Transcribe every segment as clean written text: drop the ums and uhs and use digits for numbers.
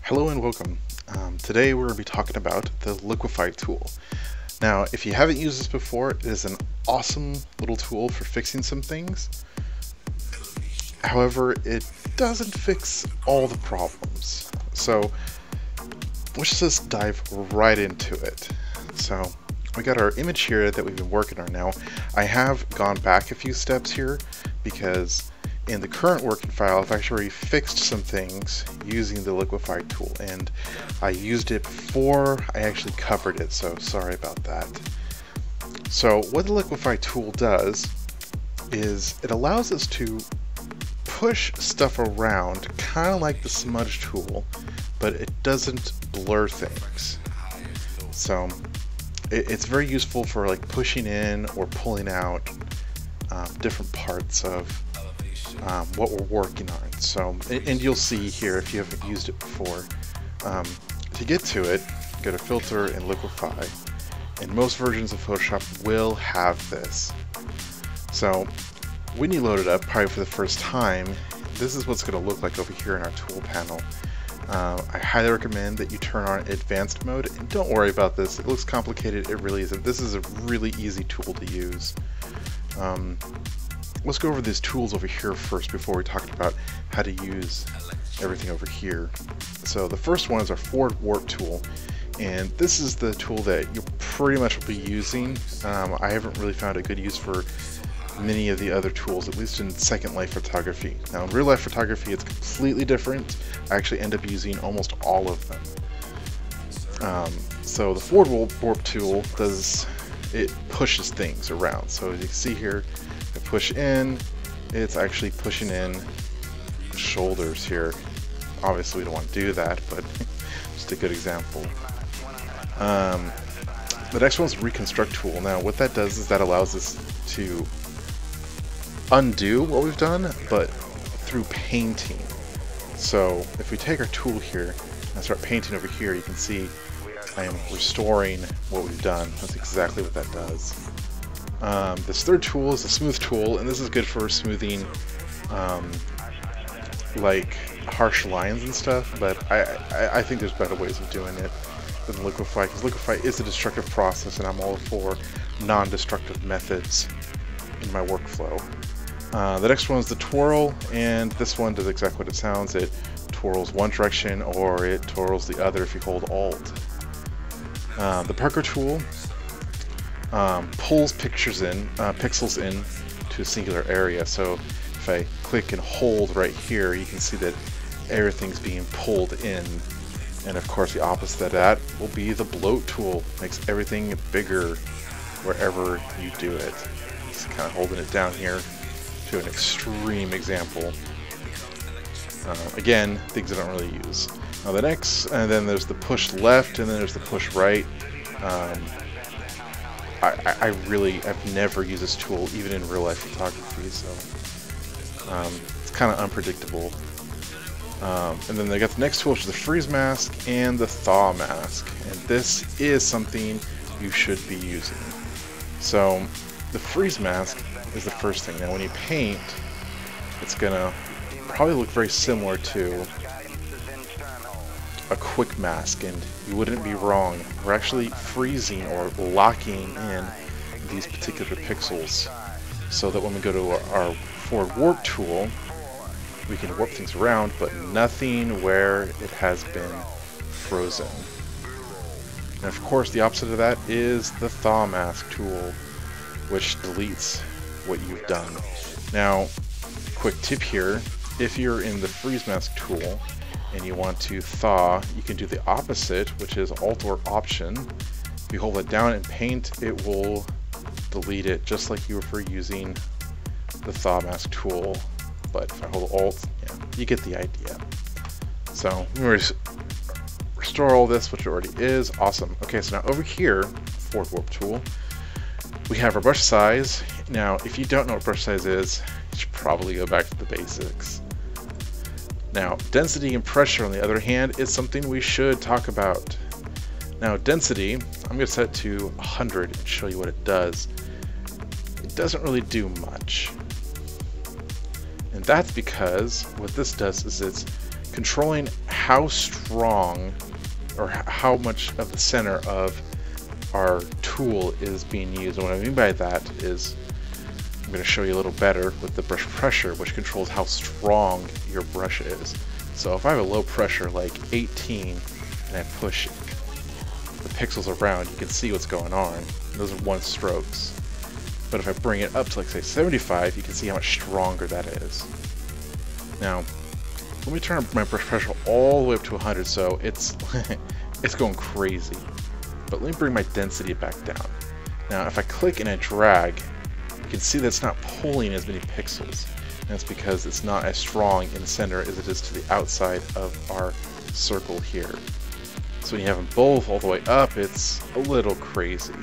Hello and welcome. Today we're going to be talking about the Liquify tool. Now, if you haven't used this before, it is an awesome little tool for fixing some things. However, it doesn't fix all the problems. So let's just dive right into it. So we got our image here that we've been working on now. I have gone back a few steps here because in the current working file, I've actually fixed some things using the Liquify tool, and I used it before I actually covered it, so sorry about that. So what the Liquify tool does is it allows us to push stuff around, kind of like the smudge tool, but it doesn't blur things. So it's very useful for like pushing in or pulling out different parts of what we're working on. So, and you'll see here if you haven't used it before. To get to it, go to Filter and Liquify, and most versions of Photoshop will have this. So when you load it up, probably for the first time, this is what's going to look like over here in our tool panel. I highly recommend that you turn on advanced mode, and don't worry about this. It looks complicated, it really isn't. This is a really easy tool to use. Let's go over these tools over here first before we talk about how to use everything over here. So the first one is our forward warp tool, and this is the tool that you'll pretty much be using. I haven't really found a good use for many of the other tools, at least in Second Life photography. Now in real life photography it's completely different. I actually end up using almost all of them. So the forward warp tool pushes things around. So as you can see here, I push in, it's actually pushing in the shoulders here. Obviously we don't want to do that, but just a good example. The next one is Reconstruct Tool. Now what that does is that allows us to undo what we've done, but through painting. So if we take our tool here and start painting over here, you can see I am restoring what we've done. That's exactly what that does. This third tool is the smooth tool, and this is good for smoothing like harsh lines and stuff, but I think there's better ways of doing it than Liquify, because Liquify is a destructive process and I'm all for non-destructive methods in my workflow. The next one is the twirl, and this one does exactly what it sounds. It twirls one direction or it twirls the other if you hold Alt. The Parker tool pulls pixels in to a singular area. So if I click and hold right here, you can see that everything's being pulled in. And of course the opposite of that will be the Bloat tool. Makes everything bigger wherever you do it. Just kind of holding it down here to an extreme example. Again, things I don't really use. Now the next, and then there's the push left, and then there's the push right. I've never used this tool, even in real life photography, so it's kind of unpredictable. And then they got the next tool, which is the freeze mask and the thaw mask, and this is something you should be using. So the freeze mask is the first thing. Now when you paint, it's gonna probably look very similar to a quick mask, and you wouldn't be wrong. We're actually freezing or locking in these particular pixels so that when we go to our forward warp tool, we can warp things around, but nothing where it has been frozen. And of course the opposite of that is the thaw mask tool, which deletes what you've done. Now, quick tip here, if you're in the freeze mask tool and you want to thaw, you can do the opposite, which is Alt or Option. If you hold it down and paint, it will delete it just like you were using the thaw mask tool. But if I hold Alt, yeah, you get the idea. So we restore all this, which it already is. Awesome. Okay, so now over here, forward warp tool, we have our brush size. Now, if you don't know what brush size is, you should probably go back to the basics. Now, density and pressure, on the other hand, is something we should talk about. Now, density, I'm going to set it to 100 and show you what it does. It doesn't really do much. And that's because what this does is it's controlling how strong or how much of the center of our tool is being used. And what I mean by that is I'm going to show you a little better with the brush pressure, which controls how strong your brush is. So if I have a low pressure like 18 and I push the pixels around, you can see what's going on. Those are 1 strokes. But if I bring it up to, like, say 75, you can see how much stronger that is. Now, let me turn my brush pressure all the way up to 100, so it's it's going crazy. But let me bring my density back down. Now, if I click and I drag, you can see that it's not pulling as many pixels. And that's because it's not as strong in the center as it is to the outside of our circle here. So when you have them both all the way up, it's a little crazy.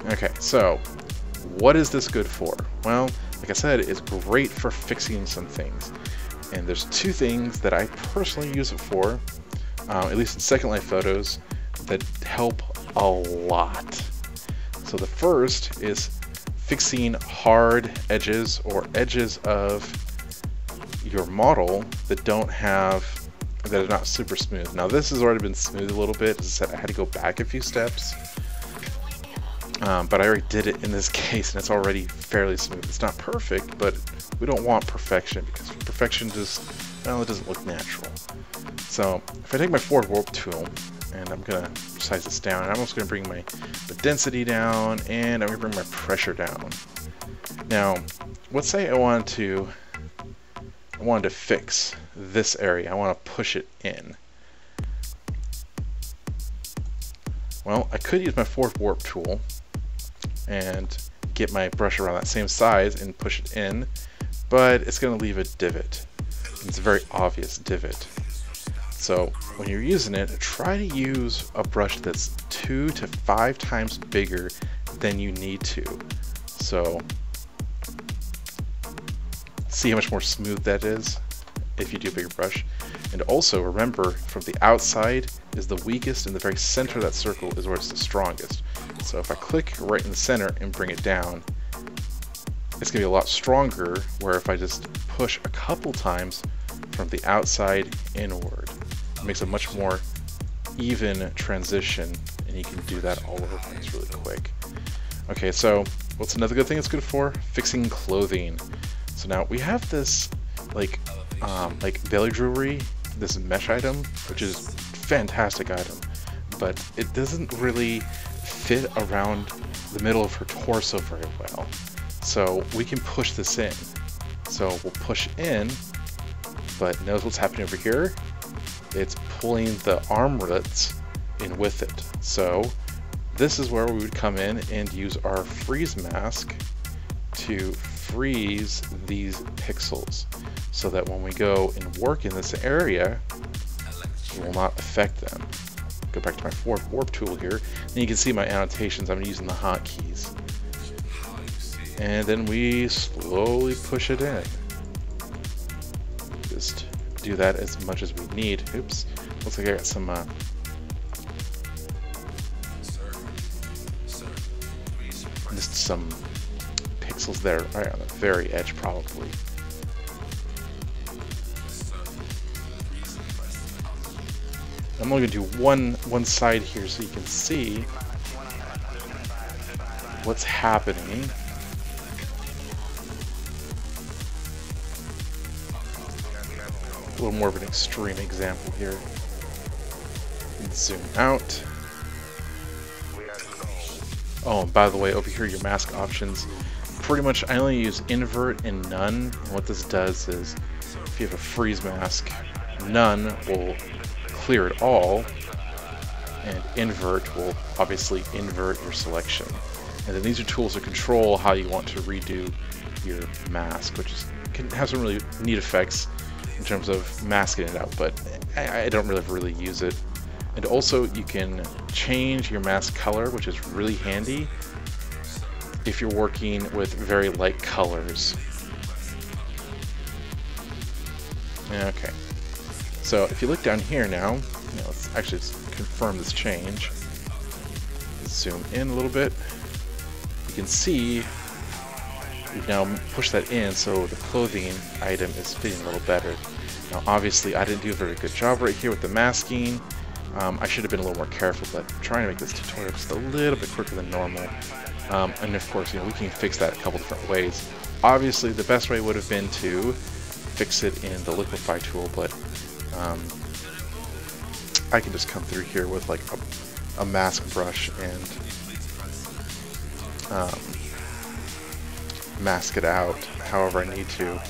Okay, so what is this good for? Well, like I said, it's great for fixing some things. And there's 2 things that I personally use it for, at least in Second Life photos, that help a lot. So the first is fixing hard edges or edges of your model that are not super smooth. Now this has already been smooth a little bit. As I said, I had to go back a few steps, but I already did it in this case and it's already fairly smooth. It's not perfect, but we don't want perfection because perfection just, well, it doesn't look natural. So if I take my forward warp tool and I'm going to size this down, and I'm also going to bring the density down, and I'm going to bring my pressure down. Now, let's say I wanted to fix this area. I want to push it in. Well, I could use my forward warp tool and get my brush around that same size and push it in, but it's going to leave a divot. It's a very obvious divot. So when you're using it, try to use a brush that's 2 to 5 times bigger than you need to. So see how much more smooth that is if you do a bigger brush. And also remember, from the outside is the weakest, and the very center of that circle is where it's the strongest. So if I click right in the center and bring it down, it's going to be a lot stronger, where if I just push a couple times from the outside inward, it makes a much more even transition, and you can do that all over things really quick. Okay, so what's another good thing it's good for? Fixing clothing. So now we have this like belly jewelry, this mesh item, which is a fantastic item, but it doesn't really fit around the middle of her torso very well. So we can push this in. So we'll push in, but notice what's happening over here? It's pulling the armlets in with it. So this is where we would come in and use our freeze mask to freeze these pixels, so that when we go and work in this area, it will not affect them. Go back to my forward warp tool here, and you can see my annotations. I'm using the hotkeys. And then we slowly push it in. Just do that as much as we need. Oops, looks like I got some just some pixels there right on the very edge probably. I'm only going to do one side here so you can see what's happening. A little more of an extreme example here. Zoom out. Oh, and by the way, over here, your mask options. Pretty much, I only use invert and none. And what this does is, if you have a freeze mask, none will clear it all, and invert will obviously invert your selection. And then these are tools to control how you want to redo your mask, which can have some really neat effects in terms of masking it out, but I don't really use it. And also you can change your mask color, which is really handy if you're working with very light colors. Okay, so if you look down here now, let's actually confirm this change. Zoom in a little bit. You can see we've now pushed that in, so the clothing item is fitting a little better. Now obviously I didn't do a very good job right here with the masking. I should have been a little more careful, but I'm trying to make this tutorial just a little bit quicker than normal. And of course, we can fix that a couple different ways. Obviously, the best way would have been to fix it in the Liquify tool, but I can just come through here with like a mask brush and mask it out however I need to.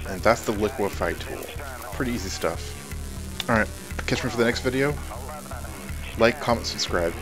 And that's the Liquify tool. Pretty easy stuff. Alright, catch me for the next video. Like, comment, subscribe.